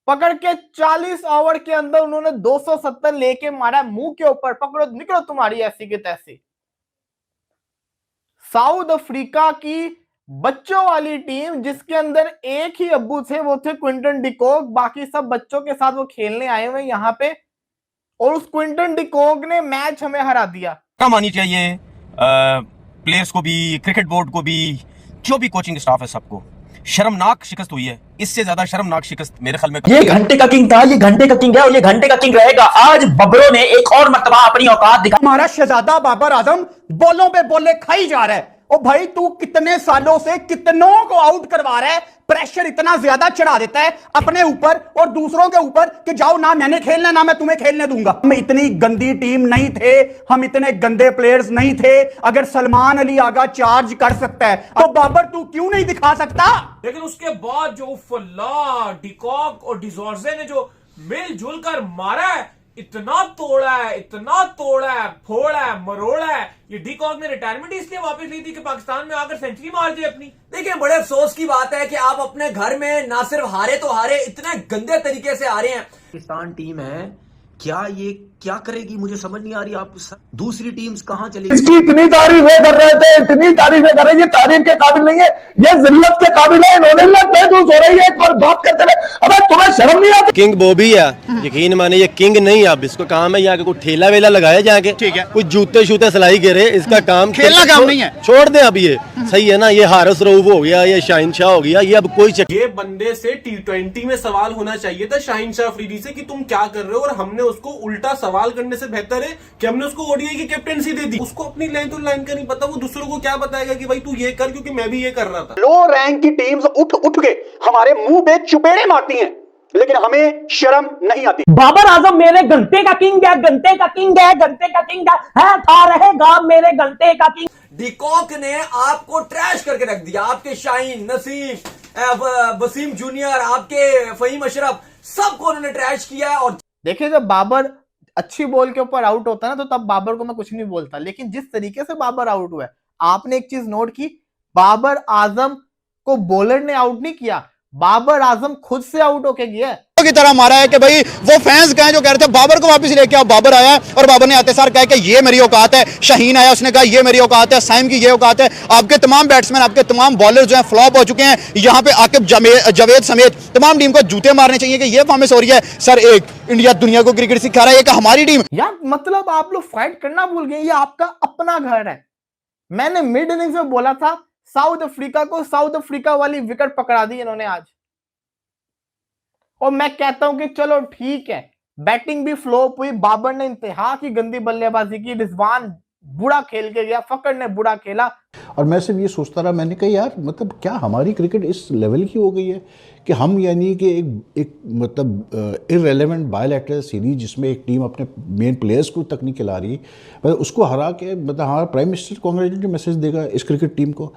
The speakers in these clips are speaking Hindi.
पकड़ के 40 ओवर के अंदर उन्होंने 270 लेके मारा मुंह के ऊपर। पकड़ो निकलो तुम्हारी ऐसी की तैसी। साउथ अफ्रीका की बच्चों वाली टीम जिसके अंदर एक ही अब्बू थे, वो थे क्विंटन डिकॉक। बाकी सब बच्चों के साथ वो खेलने आए हुए यहाँ पे, और उस क्विंटन डिकॉक ने मैच हमें हरा दिया। कम आनी चाहिए प्लेयर्स को भी, क्रिकेट बोर्ड को भी, जो भी कोचिंग स्टाफ है सबको। शर्मनाक शिकस्त हुई है, इससे ज्यादा शर्मनाक शिकस्त मेरे ख्याल में। ये घंटे का किंग था, ये घंटे का किंग है और ये घंटे का किंग रहेगा। आज बबरों ने एक और मर्तबा अपनी औकात दिखा। हमारा शहजादा बाबर आजम बॉलों पे बॉले खाई जा रहा है। ओ भाई तू कितने सालों से कितनों को आउट करवा रहा है, प्रेशर इतना ज्यादा चढ़ा देता है अपने ऊपर और दूसरों के ऊपर कि जाओ ना मैंने खेलना ना मैं तुम्हें खेलने दूंगा। हम इतनी गंदी टीम नहीं थे, हम इतने गंदे प्लेयर्स नहीं थे। अगर सलमान अली आगा चार्ज कर सकता है तो बाबर तू क्यों नहीं दिखा सकता? लेकिन उसके बाद जो फल्ला, डिकॉक और डिजोर्जे ने जो मिलजुल कर मारा है, इतना तोड़ा है, फोड़ा है, मरोड़ा है। ये डिकॉक ने रिटायरमेंट इसलिए वापस ली थी कि पाकिस्तान में आकर सेंचुरी मार दी अपनी। देखिए बड़े अफसोस की बात है कि आप अपने घर में ना सिर्फ हारे तो हारे, इतने गंदे तरीके से हारे हैं। पाकिस्तान टीम है, क्या ये क्या करेगी मुझे समझ नहीं आ रही। आप दूसरी टीम्स कहां चलेगी? इसकी इतनी तारीफें कर रहे थे, इतनी तारीफें कर रहे हैं, ये तारीफ के काबिल नहीं है, ये जिल्लत के काबिल है। इन्होंने महसूस हो रही है, एक बार बात करते रहे। अबे तुम्हें शर्म नहीं आती? किंग बॉबी है, यकीन माने ये किंग नहीं। अब इसको काम है यहाँ के कोई ठेला वेला लगाया जाके, ठीक है, कुछ जूते शूते सिलाई गिरे, इसका काम खेलना काम नहीं है। छोड़ दे अब ये, सही है ना। ये हारिस रऊफ हो गया, ये शाहीन शाह हो गया, ये अब कोई ये बंदे से T20 में सवाल होना चाहिए था शाहीन शाह अफरीदी से कि तुम क्या कर रहे हो, और हमने उसको उल्टा सवाल करने से बेहतर है कि हमने उसको ओडीआई की कैप्टेंसी दे दी। उसको अपनी लाइन तो लाइन का नहीं पता, वो दूसरों को क्या बताएगा कि भाई तू ये कर, क्योंकि मैं भी ये कर रहा था। लो रैंक की टीम्स उठ के हमारे मुंह पे चुपेड़े मारती हैं, लेकिन हमें शर्म नहीं आती। बाबर आजम मेरे घंटे का किंग है, घंटे का किंग है, घंटे का किंग है, था रहेगा मेरे घंटे का किंग। डिकॉक ने आपको ट्रैश करके रख दिया। आपके शाहीन, नसीम, वसीम जूनियर, आपके फहीम अशरफ, सबको उन्होंने ट्रैश किया है। और देखिए जब बाबर अच्छी बॉल के ऊपर आउट होता है ना, तो तब बाबर को मैं कुछ नहीं बोलता, लेकिन जिस तरीके से बाबर आउट हुआ है, आपने एक चीज नोट की, बाबर आजम को बॉलर ने आउट नहीं किया, बाबर आजम खुद से आउट होके गया की तरह मारा है कि भाई वो फैंस गए जो कह रहे थे बाबर को वापस लेके आओ। बाबर आया और बाबर ने आते सार कहा कि ये मेरी औकात है। शाहीन आया, उसने कहा ये मेरी औकात है। साइम की ये औकात है। आपके तमाम बैट्समैन, आपके तमाम बॉलर जो हैं फ्लॉप हो चुके हैं। यहाँ पे आकिब जावेद समेत तमाम टीम को जूते मारने चाहिए कि ये फॉर्मेस हो रही है। सर एक इंडिया दुनिया को क्रिकेट सिखा रहा है, एक हमारी टीम। यार मतलब आप लोग फाइट करना भूल गए, ये आपका अपना घर है। मैंने मिड इनिंग्स में बोला था साउथ अफ्रीका को, साउथ अफ्रीका वाली विकेट पकड़ा दी इन्होंने आज। और मैं कहता हूं कि चलो ठीक है, बैटिंग भी फ्लॉप हुई, बाबर ने इंतहा की गंदी बल्लेबाजी की, रिजवान बुरा खेल के गया, फकर ने बुरा खेला। और मैं सिर्फ ये सोचता रहा, मैंने कहा यार मतलब क्या हमारी क्रिकेट इस लेवल की हो गई है कि हम यानी कि एक मतलब इररेलेवेंट बायलैटरल सीरीज जिसमें एक टीम अपने मेन प्लेयर्स को तक नहीं खिला रही, मतलब उसको हरा के मतलब हमारा प्राइम मिनिस्टर कांग्रेचुलेटरी मैसेज देगा इस क्रिकेट टीम को।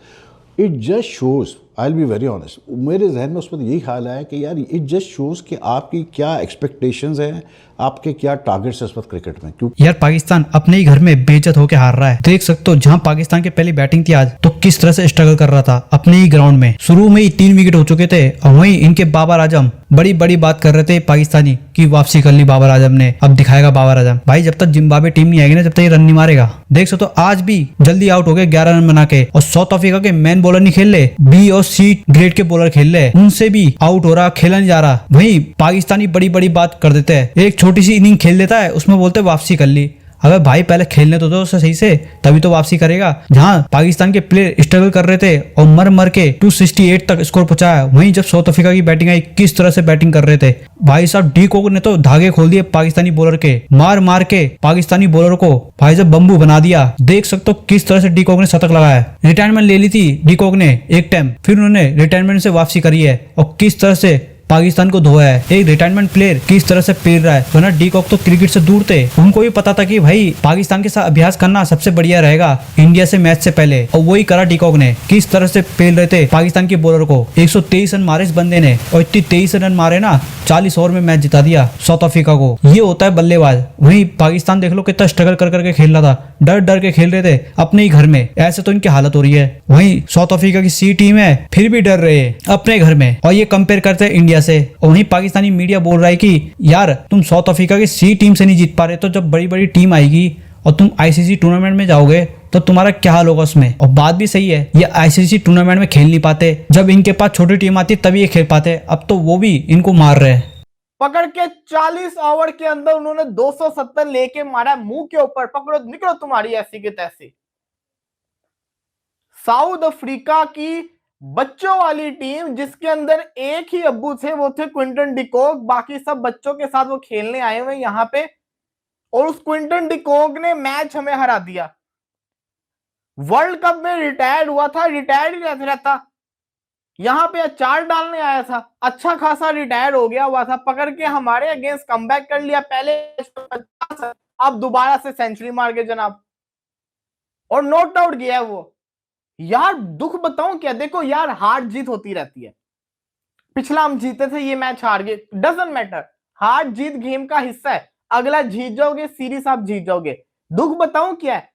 It just shows, I will be very honest, मेरे जहन में उस वक्त यही ख्याल आया कि यार इट जस्ट शोज़ कि आपकी क्या एक्सपेक्टेशंस हैं, आपके क्या टारगेट्स इस वक्त क्रिकेट में। क्योंकि यार पाकिस्तान अपने ही घर में बेइज्जत होकर हार रहा है। देख सकते हो जहां पाकिस्तान की पहली बैटिंग थी आज, तो किस तरह से स्ट्रगल कर रहा था अपने ही ग्राउंड में। शुरू में ही 3 विकेट हो चुके थे और वहीं इनके बाबर आजम बड़ी बड़ी बात कर रहे थे पाकिस्तानी की वापसी कर ली बाबर आजम ने, अब दिखाएगा बाबर आजम। भाई जब तक जिम्बाब्वे टीम नहीं आएगी ना, जब तक ये रन नहीं मारेगा। देख सकते हो आज भी जल्दी आउट हो गए 11 रन बना के, और साउथ अफ्रीका के मेन बॉलर नहीं खेल रहे, बी और सी ग्रेड के बॉलर खेल रहे, उनसे भी आउट हो रहा, खेला नहीं जा रहा। वहीं पाकिस्तानी बड़ी बड़ी बात कर देते हैं, एक छोटी सी इनिंग खेल लेता है उसमें बोलते वापसी कर ली। अबे भाई पहले खेलने तो दो सही से, तभी तो वापसी करेगा। जहां पाकिस्तान के प्लेयर स्ट्रगल कर रहे थे और मर मर के 268 तक स्कोर पहुंचाया, वहीं जब साउथ अफ्रीका की बैटिंग आई किस तरह से बैटिंग कर रहे थे भाई साहब। डिकॉक ने तो धागे खोल दिए पाकिस्तानी बॉलर के, मार मार के पाकिस्तानी बॉलर को भाई साहब बम्बू बना दिया। देख सकते हो किस तरह से डिकॉक ने शतक लगाया। रिटायरमेंट ले ली थी डिकॉक ने एक टाइम, फिर उन्होंने रिटायरमेंट से वापसी करी है और किस तरह से पाकिस्तान को धोया है। एक रिटायरमेंट प्लेयर किस तरह से पेल रहा है, वरना डिकॉक तो क्रिकेट से दूर थे। उनको भी पता था कि भाई पाकिस्तान के साथ अभ्यास करना सबसे बढ़िया रहेगा इंडिया से मैच से पहले, और वही करा डिकॉक ने। किस तरह से पेल रहे थे पाकिस्तान के बॉलर को। 123 रन मारे इस बंदे ने, और इतनी 23 रन मारे ना, 40 ओवर में मैच जिता दिया साउथ अफ्रीका को। ये होता है बल्लेबाज। वहीं पाकिस्तान देख लो कितना स्ट्रगल कर करके खेल रहा था, डर डर के खेल रहे थे अपने ही घर में, ऐसे तो इनकी हालत हो रही है। वहीं साउथ अफ्रीका की सी टीम है, फिर भी डर रहे हैं अपने घर में, और ये कंपेयर करते हैं इंडिया से। और वहीं पाकिस्तानी मीडिया बोल रहा है कि यार तुम साउथ अफ्रीका की सी टीम से नहीं जीत पा रहे, तो जब बड़ी बड़ी टीम आएगी और तुम आईसीसी टूर्नामेंट में जाओगे तो तुम्हारा क्या हाल होगा उसमें। और बात भी सही है, ये आईसीसी टूर्नामेंट में खेल नहीं पाते, जब इनके पास छोटी टीम आती है तभी ये खेल पाते, अब तो वो भी इनको मार रहे हैं। पकड़ के 40 ओवर के अंदर उन्होंने 270 लेके मारा मुंह के ऊपर, पकड़ो निकलो तुम्हारी ऐसी की तैसी। साउथ अफ्रीका की बच्चों वाली टीम जिसके अंदर एक ही अब्बू थे, वो थे क्विंटन डिकॉक, बाकी सब बच्चों के साथ वो खेलने आए हुए यहाँ पे, और उस क्विंटन डिकॉक ने मैच हमें हरा दिया। वर्ल्ड कप में रिटायर्ड हुआ था, रिटायर्ड ही रहता, यहां पे अचार डालने आया था, अच्छा खासा रिटायर हो गया हुआ था, पकड़ के हमारे अगेंस्ट कमबैक कर लिया, पहले 50, अब दोबारा से सेंचुरी मार के जनाब, और नॉट आउट गया है वो। यार दुख बताऊं क्या, देखो यार हार जीत होती रहती है, पिछला हम जीते थे, ये मैच हार गए, डजंट मैटर, हार जीत गेम का हिस्सा है, अगला जीत जाओगे, सीरीज आप जीत जाओगे। दुख बताऊं क्या है,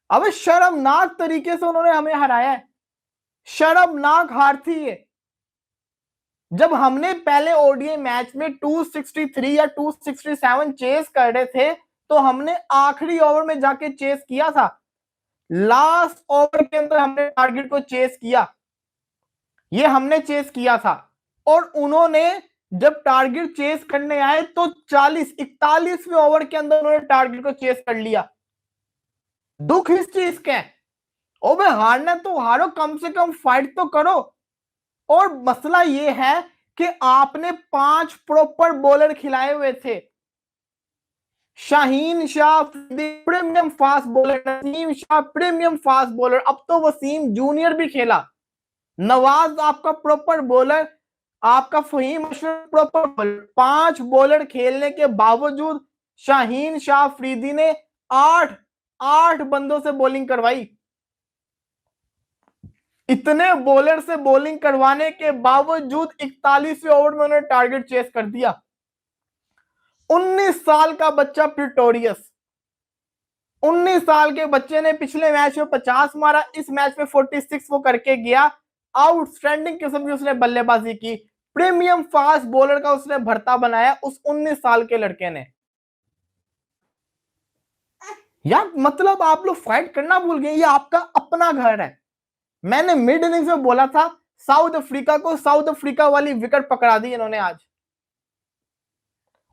अब शर्मनाक तरीके से उन्होंने हमें हराया है, शर्मनाक हार थी ये। जब हमने पहले ओडीआई मैच में 263 या 267 चेस कर रहे थे, तो हमने आखिरी ओवर में जाके चेस किया था, लास्ट ओवर के अंदर हमने टारगेट को चेस किया, ये हमने चेस किया था, और उन्होंने जब टारगेट चेस करने आए तो 41वें ओवर के अंदर उन्होंने टारगेट को चेस कर लिया। दुख इस चीज का है, ओ भाई हारना तो हारो, कम से कम फाइट तो करो। और मसला ये है कि आपने 5 प्रॉपर बॉलर खिलाए हुए थे, Shaheen Shah premium fast bowler, Naseem Shah premium fast bowler, अब तो वसीम जूनियर भी खेला, नवाज आपका प्रॉपर बॉलर, आपका Fahim Ashraf proper bowler, 5 bowler खेलने के बावजूद शाहीन शाह अफरीदी ने 8 बंदों से बॉलिंग करवाई। इतने बॉलर से बॉलिंग करवाने के बावजूद 41वें ओवर में उन्होंने टारगेट चेस कर दिया। 19 साल का बच्चा प्रिटोरियस, 19 साल के बच्चे ने पिछले मैच में 50 मारा, इस मैच में 46 वो करके गया। आउटस्टैंडिंग किस्म की उसने बल्लेबाजी की, प्रीमियम फास्ट बॉलर का उसने भरता बनाया उस 19 साल के लड़के ने। यार मतलब आप लोग फाइट करना भूल गए, ये आपका अपना घर है। मैंने मिड इनिंग्स में बोला था साउथ अफ्रीका को, साउथ अफ्रीका वाली विकेट पकड़ा दी इन्होंने आज,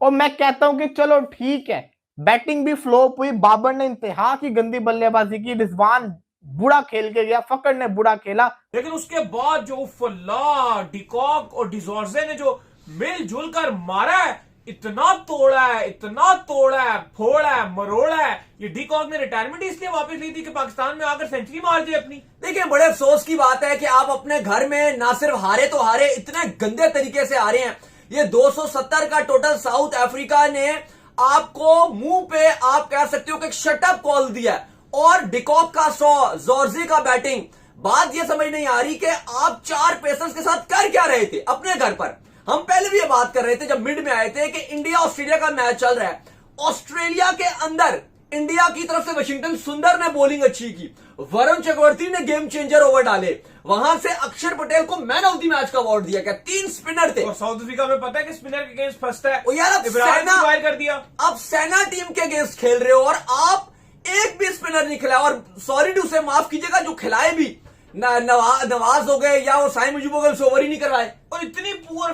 और मैं कहता हूं कि चलो ठीक है, बैटिंग भी फ्लॉप हुई, बाबर ने इंतहा की गंदी बल्लेबाजी की, रिजवान बुरा खेल के गया, फकर ने बुरा खेला, लेकिन उसके बाद जो फल्ला, डिकॉक और डिजॉर्जे ने जो मिलजुल कर मारा है, इतना तोड़ा है, इतना तोड़ा है, फोड़ा है, मरोड़ा है। ये डिकॉक ने रिटायरमेंट इसलिए वापस ली थी कि पाकिस्तान में आकर सेंचुरी मार दी अपनी। देखिए बड़े अफसोस की बात है कि आप अपने घर में ना सिर्फ हारे तो हारे, इतने गंदे तरीके से हारे हैं। ये 270 का टोटल साउथ अफ्रीका ने आपको मुंह पे आप कह सकते हो कि शटअप कॉल दिया, और डिकॉक का 100, जॉर्जे का बैटिंग। बात ये समझ नहीं आ रही कि आप 4 पेसर्स के साथ कर क्या रहे थे अपने घर पर। हम पहले भी ये बात कर रहे थे जब मिड में आए थे कि इंडिया ऑस्ट्रेलिया का मैच चल रहा है, ऑस्ट्रेलिया के अंदर इंडिया की तरफ से वाशिंगटन सुंदर ने बॉलिंग अच्छी की, वरुण चक्रवर्ती ने गेम चेंजर ओवर डाले, वहां से अक्षर पटेल को मैन ऑफ द मैच का अवार्ड दिया गया, 3 स्पिनर थे। और साउथ अफ्रीका में पता है कि स्पिनर के अगेंस्ट फंसता है, यार आप कर दिया, आप सेना टीम के अगेंस्ट खेल रहे हो और आप एक भी स्पिनर नहीं खिलाया, और सॉरी टू से माफ कीजिएगा जो खिलाए भी नवाज हो गए या वो साइम मुजीब हो गए, ओवर ही नहीं करवाए। और इतनी पुअर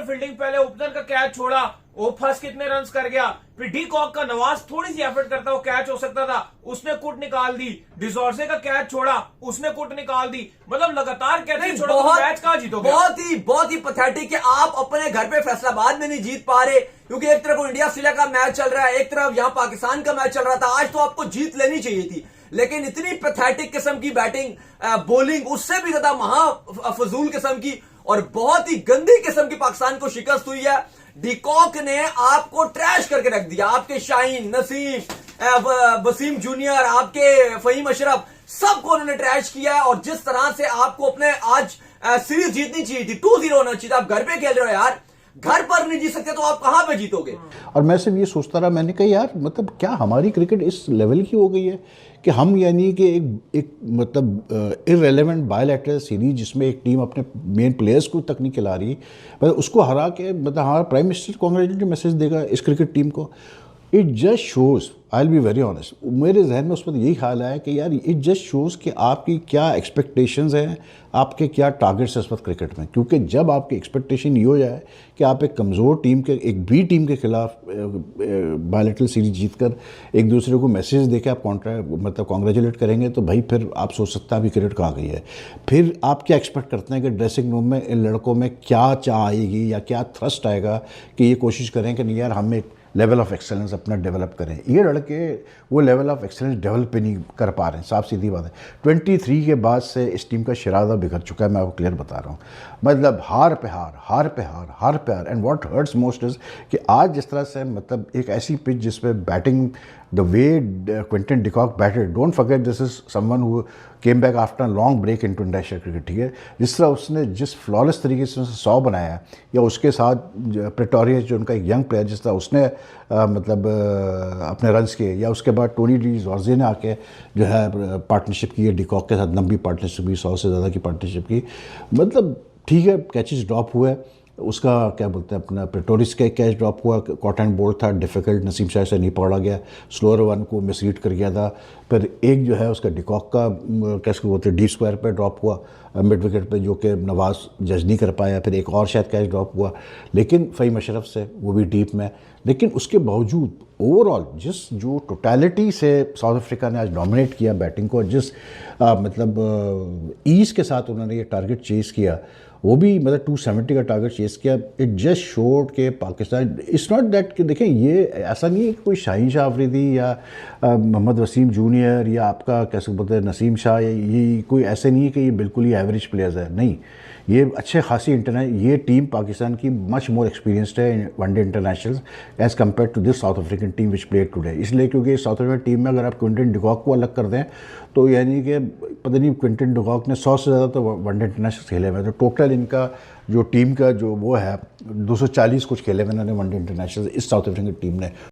फील्डिंग, पहले ओपनर का कैच छोड़ा, वो फर्स्ट कितने रन कर गया, फिर डिकॉक का नवाज थोड़ी सी एफर्ट करता वो कैच हो सकता था, उसने कुट निकाल दी, डिजॉर्जे का कैच छोड़ा, उसने कुट निकाल दी, मतलब लगातार कैच छोड़ा, तो मैच कहां जीतोगे। बहुत ही पैथेटिक कि आप अपने घर पे फैसलाबाद में नहीं जीत पा रहे, क्योंकि एक तरफ इंडिया ऑस्ट्रेलिया का मैच चल रहा है, एक तरफ यहां पाकिस्तान का मैच चल रहा था। आज तो आपको जीत लेनी चाहिए थी, लेकिन इतनी पैथेटिक किस्म की बैटिंग, बॉलिंग उससे भी ज्यादा महाफजूल किस्म की, और बहुत ही गंदी किस्म की पाकिस्तान को शिकस्त हुई है। डिकॉक ने आपको ट्रैश करके रख दिया, आपके शाहीन, नसीम, वसीम जूनियर, आपके फहीम अशरफ, सबको उन्होंने ट्रैश किया है। और जिस तरह से आपको अपने आज सीरीज जीतनी चाहिए थी, 2-0 होना चाहिए था, आप घर पे खेल रहे हो यार, घर पर नहीं जीत सकते तो आप कहां पे जीतोगे? और मैं सिर्फ ये सोचता रहा, मैंने कहा यार मतलब क्या हमारी क्रिकेट इस लेवल की हो गई है कि हम यानी कि एक मतलब इररेलेवेंट बायलैटरल सीरीज जिसमें एक टीम अपने मेन प्लेयर्स को तक नहीं खिला रही, मतलब उसको हरा के मतलब हमारा प्राइम मिनिस्टर कॉन्ग्रेचुलेटरी मैसेज देगा इस क्रिकेट टीम को। It just shows, I will be very honest, मेरे जहन में उस वक्त यही ख्याल आया कि यार इट जस्ट शोज़ कि आपकी क्या एक्सपेक्टेशंस हैं, आपके क्या टारगेट्स हैं इस वक्त क्रिकेट में। क्योंकि जब आपकी एक्सपेक्टेशन ये हो जाए कि आप एक कमज़ोर टीम के, एक बी टीम के खिलाफ बायलैटरल सीरीज जीतकर एक दूसरे को मैसेज देके आप मतलब कॉन्ग्रेचुलेट करेंगे, तो भाई फिर आप सोच सकते हैं अभी क्रिकेट कहाँ गई है। फिर आप क्या एक्सपेक्ट करते हैं कि ड्रेसिंग रूम में इन लड़कों में क्या चाह आएगी या क्या थ्रस्ट आएगा कि ये कोशिश करें कि नहीं यार हम एक लेवल ऑफ एक्सेलेंस अपना डेवलप करें। ये लड़के वो लेवल ऑफ एक्सेलेंस डेवलप नहीं कर पा रहे हैं, साफ सीधी बात है। 23 के बाद से इस टीम का शरादा बिगड़ चुका है, मैं आपको क्लियर बता रहा हूँ। मतलब हार पे हार। And what hurts most is कि आज जिस तरह से मतलब एक ऐसी पिच जिसमें batting the way Quinton de Kock batted, don't forget this is someone who came back after long break into international cricket, ठीक है। जिस तरह उसने जिस फ्लॉलेस तरीके से 100 बनाया है, या उसके साथ प्रेटोरियस जो उनका एक यंग प्लेयर जिस तरह उसने मतलब अपने रन्स किए, या उसके बाद टोनी डी जॉर्जे ने आके जो है पार्टनरशिप की है डिकॉक के साथ, लंबी पार्टनरशिप की, 100 से ज़्यादा की पार्टनरशिप की। मतलब ठीक है कैचेस ड्रॉप हुए, उसका क्या बोलते हैं अपना प्रेटोरिस का एक कैच ड्रॉप हुआ, कॉट एंड बोल्ड था, डिफ़िकल्ट, नसीम शाह से नहीं पकड़ा गया, स्लोअर वन को मिसरीड कर गया था। फिर एक जो है उसका डिकॉक का कैसे बोलते हैं डीप स्क्वायर पे ड्रॉप हुआ मिड विकेट पे, जो कि नवाज जज नहीं कर पाया। फिर एक और शायद कैच ड्रॉप हुआ, लेकिन फ़हीम अशरफ से, वो भी डीप में। लेकिन उसके बावजूद ओवरऑल जिस जो टोटलिटी से साउथ अफ्रीका ने आज डोमिनेट किया बैटिंग को, जिस मतलब ईज़ के साथ उन्होंने ये टारगेट चेज़ किया, वो भी मतलब 270 का टारगेट चेज़ किया। इट जस्ट शोड के पाकिस्तान, इट्स नॉट दैट कि देखें ये ऐसा नहीं है कि कोई शाहीन शाह अफरीदी या मोहम्मद वसीम जूनियर या आपका कैसे बोलते हैं नसीम शाह, ये कोई ऐसे नहीं है कि ये बिल्कुल ही एवरेज प्लेयर्स है, नहीं। ये अच्छे खासी ये टीम पाकिस्तान की मच मोर एक्सपीरियंसड है one day international as compared to this South African team which played today. इसलिए क्योंकि साउथ अफ्रीकन टीम में अगर आप क्विंटन डिकॉक को अलग कर दें तो यानी कि पता नहीं क्विंटन डिकॉक ने 100 से ज़्यादा तो वनडे इंटरनेशनल खेले हुए, तो टोटल इनका जो टीम का जो वो है 240 कुछ खेले हुए इन्होंने वनडे इंटरनेशनल इस साउथ अफ्रीकन टीम ने।